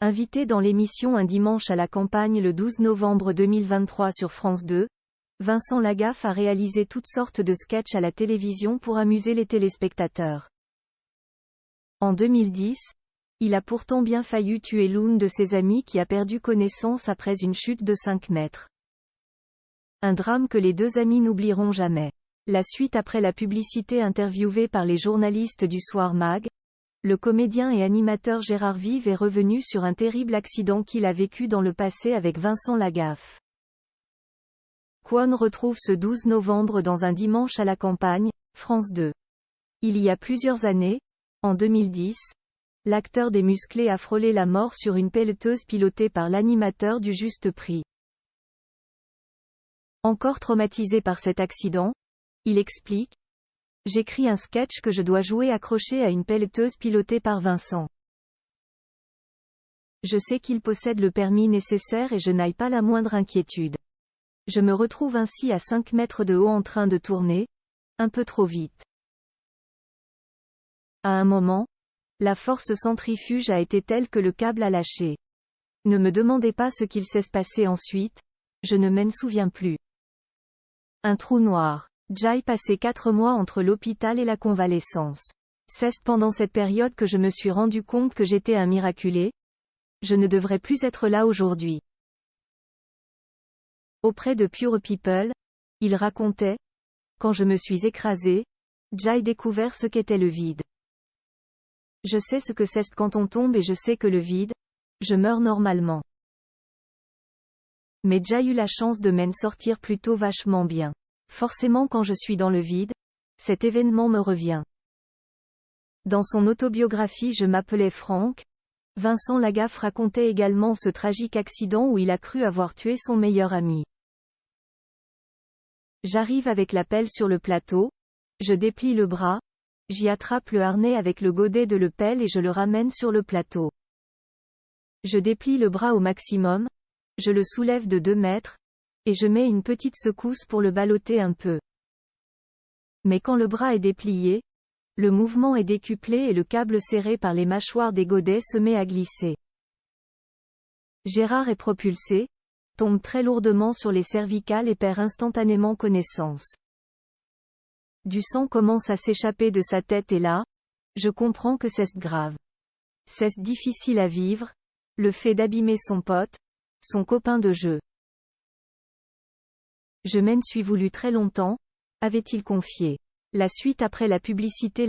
Invité dans l'émission Un dimanche à la campagne le 12 novembre 2023 sur France 2, Vincent Lagaffe a réalisé toutes sortes de sketchs à la télévision pour amuser les téléspectateurs. En 2010, il a pourtant bien failli tuer l'une de ses amies qui a perdu connaissance après une chute de 5 mètres. Un drame que les deux amis n'oublieront jamais. La suite après la publicité. Interviewé par les journalistes du Soir Mag, le comédien et animateur Gérard Vive est revenu sur un terrible accident qu'il a vécu dans le passé avec Vincent Lagaffe. Kwon retrouve ce 12 novembre dans Un dimanche à la campagne, France 2. Il y a plusieurs années, en 2010, l'acteur des Musclés a frôlé la mort sur une pelleteuse pilotée par l'animateur du Juste Prix. Encore traumatisé par cet accident, il explique: j'écris un sketch que je dois jouer accroché à une pelleteuse pilotée par Vincent. Je sais qu'il possède le permis nécessaire et je n'ai pas la moindre inquiétude. Je me retrouve ainsi à 5 mètres de haut en train de tourner, un peu trop vite. À un moment, la force centrifuge a été telle que le câble a lâché. Ne me demandez pas ce qu'il s'est passé ensuite, je ne m'en souviens plus. Un trou noir. J'ai passé 4 mois entre l'hôpital et la convalescence. C'est pendant cette période que je me suis rendu compte que j'étais un miraculé. Je ne devrais plus être là aujourd'hui. Auprès de Pure People, il racontait: quand je me suis écrasé, j'ai découvert ce qu'était le vide. Je sais ce que c'est quand on tombe et je sais que le vide, je meurs normalement. Mais j'ai eu la chance de m'en sortir plutôt vachement bien. Forcément quand je suis dans le vide, cet événement me revient. Dans son autobiographie Je m'appelais Franck, Vincent Lagaffe racontait également ce tragique accident où il a cru avoir tué son meilleur ami. J'arrive avec la pelle sur le plateau, je déplie le bras, j'y attrape le harnais avec le godet de la pelle et je le ramène sur le plateau. Je déplie le bras au maximum, je le soulève de 2 mètres, et je mets une petite secousse pour le ballotter un peu. Mais quand le bras est déplié, le mouvement est décuplé et le câble serré par les mâchoires des godets se met à glisser. Gérard est propulsé, tombe très lourdement sur les cervicales et perd instantanément connaissance. Du sang commence à s'échapper de sa tête et là, je comprends que c'est grave. C'est difficile à vivre, le fait d'abîmer son pote, son copain de jeu. Je m'en suis voulu très longtemps, avait-il confié. La suite après la publicité.